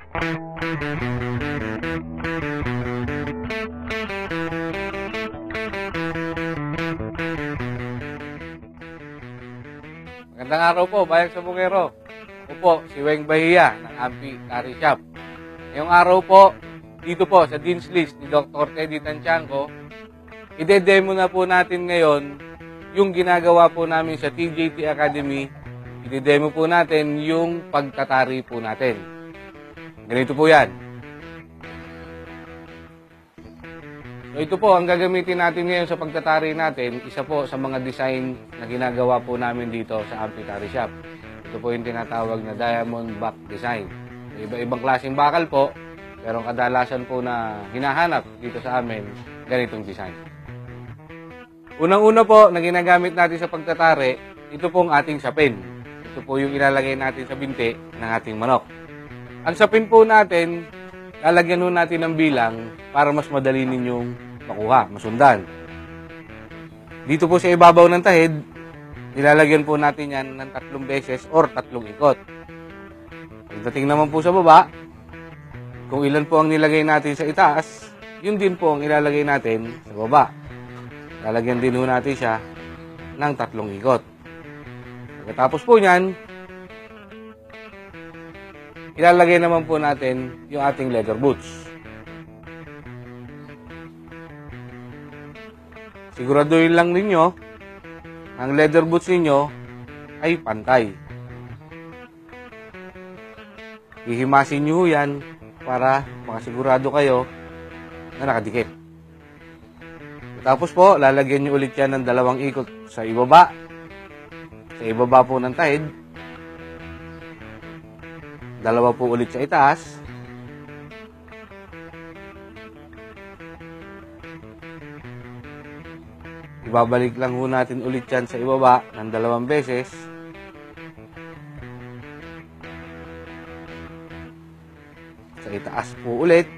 Magandang araw po, Bayang Sabungero. Ako po, si Weng Bahia ng Ampi Tari Shop. Ngayong araw po, dito po sa Dean's List ni Dr. Teddy Tanchanco, ide-demo na po natin ngayon yung ginagawa po namin sa TJT Academy. Ide-demo po natin yung pagtatari po natin. Ganito po yan. So ito po, ang gagamitin natin ngayon sa pagtatari natin, isa po sa mga design na ginagawa po namin dito sa Ampi Tari Shop. Ito po yung tinatawag na diamond back design. Iba-ibang klaseng bakal po, pero kadalasan po na hinahanap dito sa amin, ganitong design. Unang-una po na ginagamit natin sa pagtatari, ito pong ating sapin. Ito po yung ilalagay natin sa binti ng ating manok. Ang sapin po natin, lalagyan po natin ng bilang para mas madali ninyong makuha, masundan. Dito po sa ibabaw ng tahid, nilalagyan po natin yan ng 3 beses or 3 ikot. Pagdating naman po sa baba, kung ilan po ang nilagay natin sa itaas, yun din po ang ilalagay natin sa baba. Lalagyan din po natin siya ng 3 ikot. Pagkatapos po niyan, ilalagay naman po natin yung ating leather boots. Siguraduhin lang ninyo, ang leather boots ninyo ay pantay. Hihimasin nyo yan para makasigurado kayo na nakadikit. Tapos po, lalagyan nyo ulit yan ng 2 ikot sa ibaba. Sa ibaba po ng tahid. 2 po ulit sa itaas. Ibabalik lang ho natin ulit yan sa ibaba ng 2 beses. Sa itaas po ulit.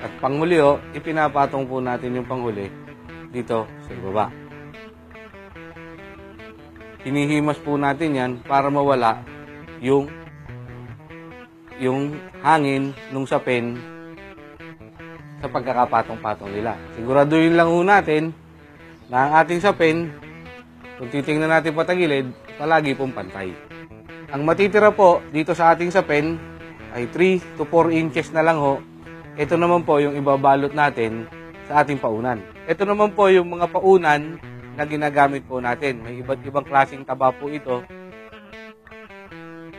At panghuli ho, ipinapatong po natin yung panghuli dito sa ibaba. Hinihimas po natin yan para mawala yung hangin nung sapin sa pagkakapatong-patong nila. Siguraduhin lang ho natin na ang ating sapin, kung titingnan natin patagilid, palagi pong pantay. Ang matitira po dito sa ating sapin ay 3 to 4 inches na lang ho. Ito naman po yung ibabalot natin sa ating paunan. Ito naman po yung mga paunan na ginagamit po natin. May iba't ibang klaseng taba po ito.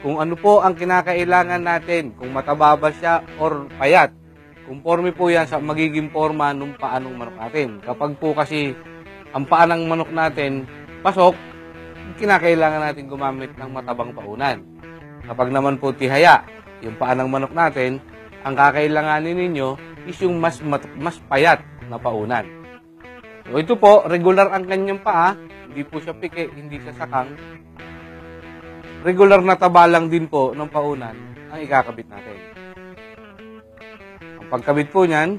Kung ano po ang kinakailangan natin, kung mataba ba siya or payat, conforme po yan sa magiging forma ng paanong manok natin. Kapag po kasi ang paa ng manok natin pasok, kinakailangan natin gumamit ng matabang paunan. Kapag naman po tihaya, yung paa ng manok natin, ang kakailanganin ninyo is yung mas payat na paunan. So ito po, regular ang kanyang paa, hindi po siya pike, hindi siya sakang. Regular na taba lang din po ng paunan ang ikakabit natin. Pagkabit po niyan,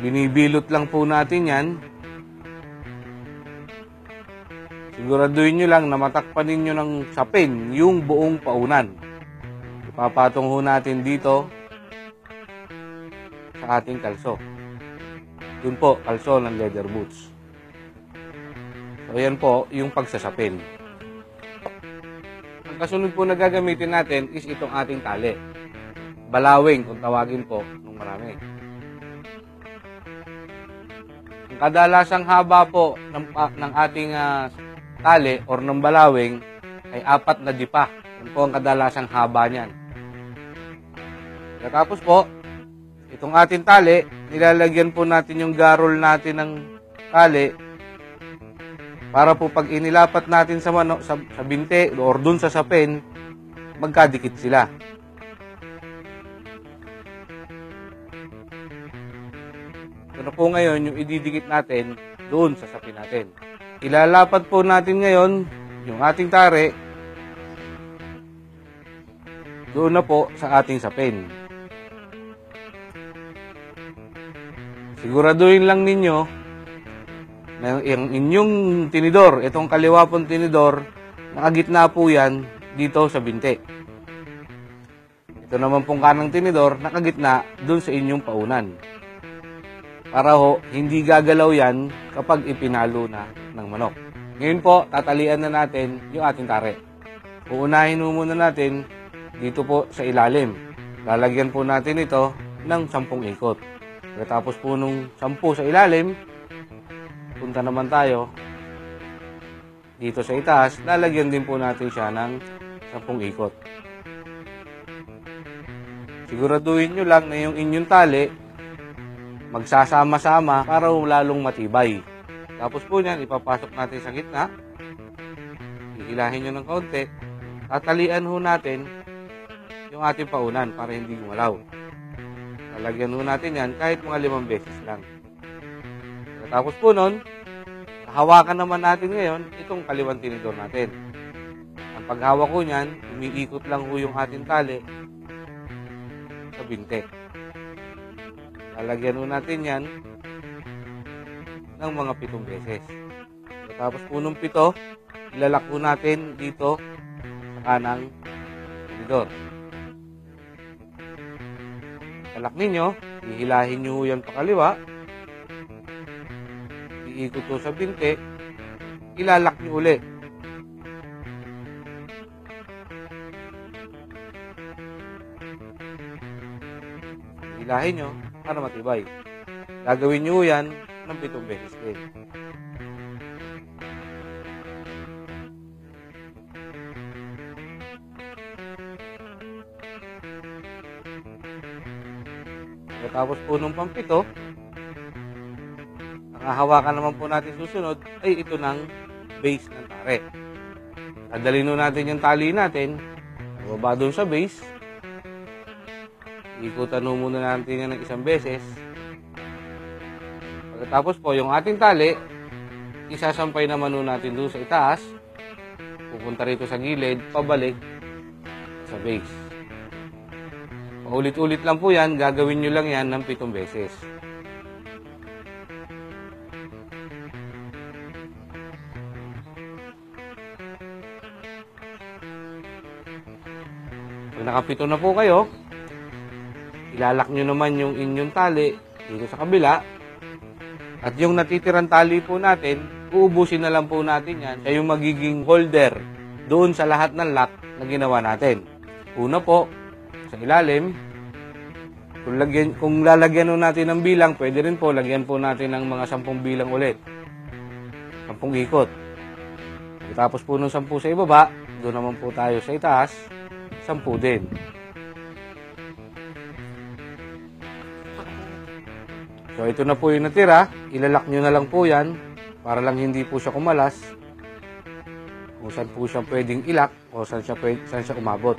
binibilot lang po natin yan. Siguraduhin nyo lang na matakpan ninyo ng sapin yung buong paunan. Ipapatong ho natin dito sa ating kalso. Yun po, kalso ng leather boots. So yan po yung pagsasapin. Ang kasunod po na gagamitin natin is itong ating tali. Balawing, kung tawagin po, nung marami. Ang kadalasang haba po ng ating tali or ng balawing ay 4 na dipa. Yan po ang kadalasang haba niyan. Tapos po, itong ating tali, nilalagyan po natin yung garol natin ng tali para po pag inilapat natin sa binti or dun sa sapin, magkadikit sila. Ito na po ngayon yung ididikit natin doon sa sapin natin. Ilalapat po natin ngayon yung ating tari doon na po sa ating sapin. Siguraduhin lang ninyo Yung inyong tinidor, itong kaliwa pong tinidor, nakagitna po yan dito sa binti. Ito naman pong kanang tinidor, nakagitna dun sa inyong paunan. Para ho, hindi gagalaw yan kapag ipinalo na ng manok. Ngayon po, tatalian na natin yung ating tare. Uunahin muna natin dito po sa ilalim. Lalagyan po natin ito ng 10 ikot. Pagkatapos po nung 10 sa ilalim, punta naman tayo dito sa itaas, lalagyan din po natin siya ng 10 ikot. Siguraduhin nyo lang na yung inyong tali magsasama-sama para lalong matibay. Tapos po niyan, ipapasok natin sa gitna. Hihilahin nyo ng kaunti. Tatalian ho natin yung ating paunan para hindi gumalaw. Lalagyan ho natin yan kahit mga 5 beses lang. Tapos po nun, hawakan naman natin ngayon itong kaliwang tinidor natin. Ang paghawak ko niyan, umiikot lang ho yung ating tali sa binti. Lalagyan ho natin yan ng mga 7 beses. Tapos po nung 7, ilalak ho natin dito sa kanang tinidor. Talak ninyo, hihilahin nyo ho yan pakaliwa. Iikot ho sa binti, ilalak nyo uli. Hilahin nyo para matibay. Gagawin nyo yan ng 7 beses din. Tapos po nung pang-7, ang hahawakan naman po natin susunod ay ito ng base ng tare. Dadalhin nun natin yung tali natin, bababa doon sa base. Ikutan muna natin yan ng 1 beses. Pagkatapos po, yung ating tali, isasampay naman nun natin doon sa itaas. Pupunta rito sa gilid, pabalik sa base. Paulit-ulit lang po yan, gagawin nyo lang yan ng 7 beses. Pag nakapito na po kayo, ilalak nyo naman yung inyong tali dito sa kabila. At yung natitirang tali po natin, uubusin na lang po natin yan. Siya yung magiging holder doon sa lahat ng lock na ginawa natin. Una po, sa ilalim, kung lalagyan natin ng bilang, pwede rin po, lagyan po natin ng mga 10 bilang ulit. 10 ikot. Tapos po nung 10 sa ibaba, doon naman po tayo sa itaas, 10 din. So, ito na po yung natira. Ilalak nyo na lang po yan para lang hindi po siya kumalas. Kung saan po siya pwedeng ilak o saan siya umabot.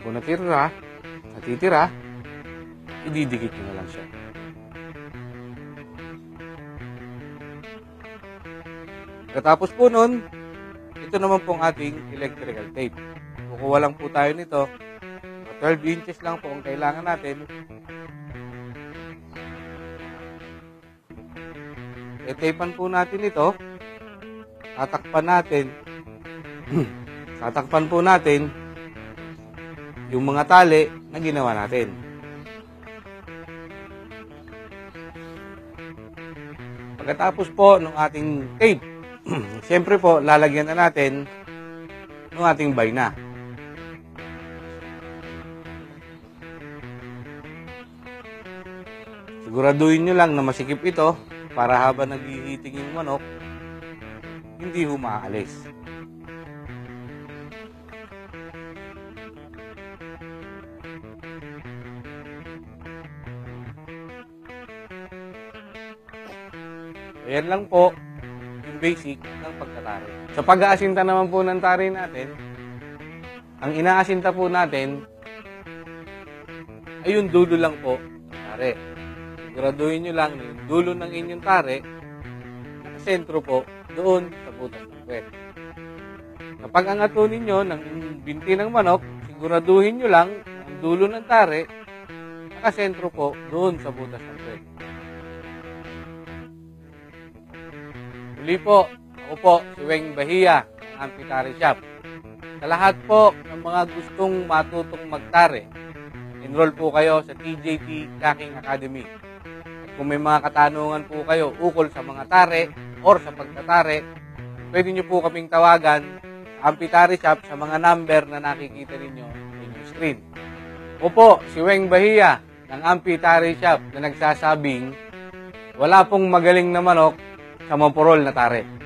Kung natitira, ididikit nyo na lang siya. Katapos po nun, ito naman pong ating electrical tape. Kukuha lang po tayo nito. 12 inches lang po ang kailangan natin. Tapean po natin ito. Tatakpan po natin yung mga tali na ginawa natin. Pagkatapos po ng ating tape, siyempre po lalagyan na natin ng ating bayna. Siguraduhin nyo lang na masikip ito para habang naghihiting yung manok, hindi humaalis. Ayan lang po yung basic ng pagtatari. Sa pag-aasinta naman po ng tari natin, ang inaasinta po natin ay yung dulo lang po ng tari. Siguraduhin nyo lang yung dulo ng inyong tari, nakasentro po doon sa butas ng puwet. Kapag angatunin nyo ng binti ng manok, siguraduhin nyo lang ang dulo ng tari, nakasentro po doon sa butas ng puwet. Muli po, ako po si Weng Bahia ng Ampitari Shop. Sa lahat po ng mga gustong matutong magtare, enroll po kayo sa TJT Tracking Academy. At kung may mga katanungan po kayo ukol sa mga tare or sa pagtatare, pwede nyo po kaming tawagan sa Ampitari Shop sa mga number na nakikita ninyo sa inyong screen. Ako po si Weng Bahia ng Ampitari Shop na nagsasabing wala pong magaling na manok sa mapurol na tare.